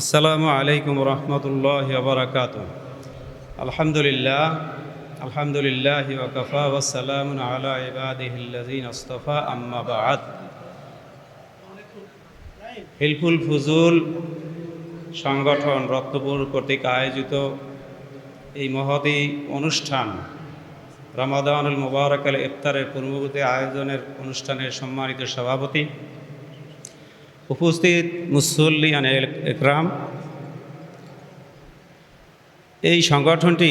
আসসালামু আলাইকুম রহমতুল্লাহি ওয়া বারাকাতুহু। আলহামদুলিল্লাহ ওয়া কাফা ওয়া সালামুন আলা ইবাদিহিল্লাযিনা ইসতাফা, আম্মা বা'দ। হিলফুল ফুজুল সংগঠন রত্নপুর কর্তৃক আয়োজিত এই মহতী অনুষ্ঠান রমাদানুল মুবারক আল ইফতারের পূর্ববর্তী আয়োজনের অনুষ্ঠানের সম্মানিত সভাপতি, উপস্থিত মুসল্লিয়ান একরাম, এই সংগঠনটি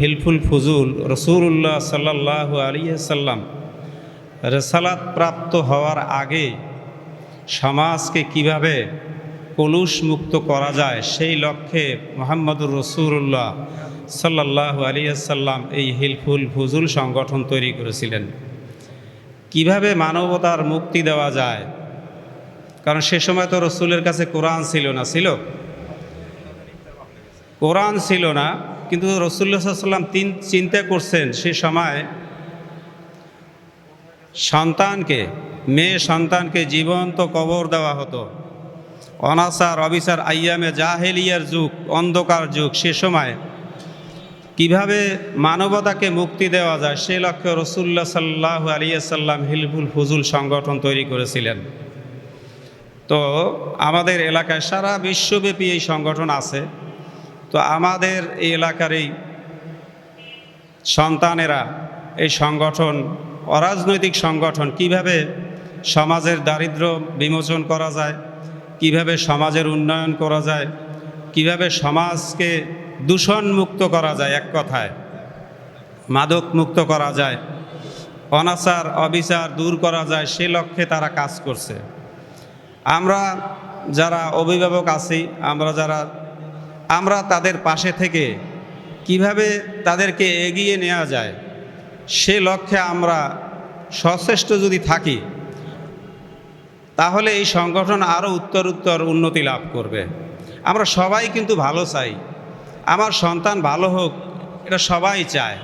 হিলফুল ফুজুল রাসূলুল্লাহ সাল্লাল্লাহু আলাইহি ওয়াসাল্লাম রিসালাত প্রাপ্ত হওয়ার আগে সমাজকে কিভাবে কলুষ মুক্ত করা যায় সেই লক্ষ্যে মুহাম্মদুর রাসূলুল্লাহ সাল্লাল্লাহু আলাইহি ওয়াসাল্লাম এই হিলফুল ফুজুল সংগঠন তৈরি করেছিলেন। কিভাবে মানবতার মুক্তি দেওয়া যায়, কারণ সে সময় তো রসুলের কাছে কোরআন ছিল না, কোরআন ছিল না, কিন্তু রাসূলুল্লাহ সাল্লাল্লাহু আলাইহি ওয়াসাল্লাম চিন্তা করছেন সে সময় মেয়ে সন্তানকে জীবন্ত কবর দেওয়া হতো। অনাচার অবিচার আইয়ামে জাহেলিয়ার যুগ, অন্ধকার যুগ, সে সময় কিভাবে মানবতাকে মুক্তি দেওয়া যায় সে লক্ষ্যে রাসূলুল্লাহ সাল্লাল্লাহু আলাইহি ওয়াসাল্লাম হিলফুল ফুজুল সংগঠন তৈরি করেছিলেন। তো আমাদের এলাকায় সারা বিশ্বব্যাপী এই সংগঠন আছে। তো আমাদের এই এলাকার এই সন্তানেরা এই সংগঠন, অরাজনৈতিক সংগঠন, কিভাবে সমাজের দারিদ্র্য বিমোচন করা যায়, কিভাবে সমাজের উন্নয়ন করা যায়, কিভাবে সমাজকে দূষণ মুক্ত করা যায়, এক কথায় মাদক মুক্ত করা যায়, অনাচার অবিচার দূর করা যায়, সে লক্ষ্যে তারা কাজ করছে। আমরা যারা অভিভাবক আছি, আমরা তাদের পাশে থেকে কিভাবে তাদেরকে এগিয়ে নেওয়া যায় সে লক্ষ্যে আমরা সচেষ্ট যদি থাকি, তাহলে এই সংগঠন আরও উত্তর উন্নতি লাভ করবে। আমরা সবাই কিন্তু ভালো চাই, আমার সন্তান ভালো হোক, এটা সবাই চায়।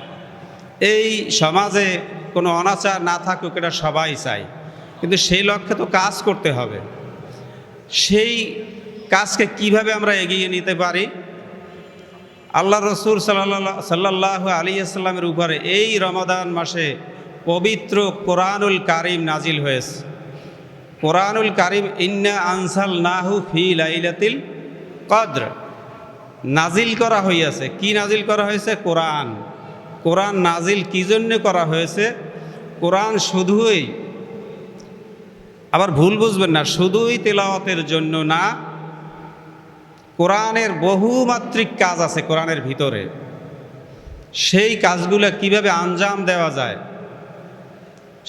এই সমাজে কোনো অনাচার না থাকুক, এটা সবাই চায়, কিন্তু সেই লক্ষ্যে তো কাজ করতে হবে। সেই কাজকে কিভাবে আমরা এগিয়ে নিতে পারি? আল্লাহ রসুল সাল্লাল্লাহু আলাইহি ওয়াসাল্লামের উপরে এই রমাদান মাসে পবিত্র কোরআনুল কারীম নাজিল হয়েছে। কোরআনুল কারীম ইন্না আনজালনাহু ফি লাইলাতিল কদর নাজিল করা হইয়াছে। কি নাজিল করা হয়েছে? কোরআন নাজিল কি জন্য করা হয়েছে? কোরআন শুধুই, আবার ভুল বুঝবেন না, শুধুই তেলাওয়াতের জন্য না, কোরআনের বহুমাত্রিক কাজ আছে কোরআনের ভিতরে। সেই কাজগুলো কিভাবে আঞ্জাম দেওয়া যায়,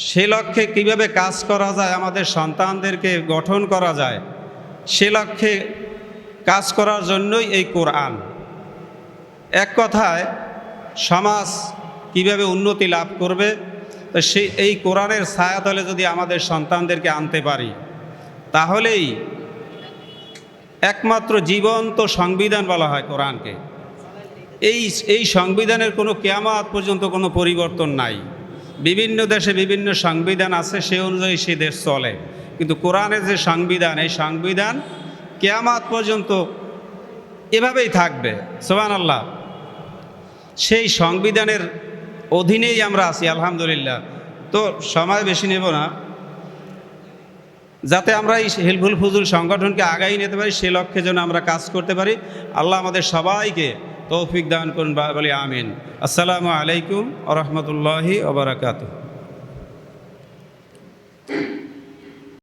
সে লক্ষ্যে কিভাবে কাজ করা যায়, আমাদের সন্তানদেরকে গঠন করা যায়, সে লক্ষ্যে কাজ করার জন্যই এই কোরআন। এক কথায় সমাজ কিভাবে উন্নতি লাভ করবে, তো এই কোরআনের ছায়াতলে যদি আমাদের সন্তানদেরকে আনতে পারি, তাহলেই একমাত্র জীবন্ত সংবিধান বলা হয় কোরআনকে। এই সংবিধানের কোনো কিয়ামত পর্যন্ত কোনো পরিবর্তন নাই। বিভিন্ন দেশে বিভিন্ন সংবিধান আছে, সে অনুযায়ী সে দেশ চলে, কিন্তু কোরআনের যে সংবিধান, এই সংবিধান কিয়ামত পর্যন্ত এভাবেই থাকবে। সুবহানাল্লাহ। সেই সংবিধানের অধীনেই আমরা আছি, আলহামদুলিল্লাহ। তো সময় বেশি নেব না, যাতে আমরা এই হিলফুল ফুজুল সংগঠনকে আগাই নিতে পারি, সে লক্ষ্যে যেন আমরা কাজ করতে পারি। আল্লাহ আমাদের সবাইকে তৌফিক দান করুন বলি আমিন। আসসালামু আলাইকুম ওয়া রাহমাতুল্লাহি ওয়া বারাকাতুহু।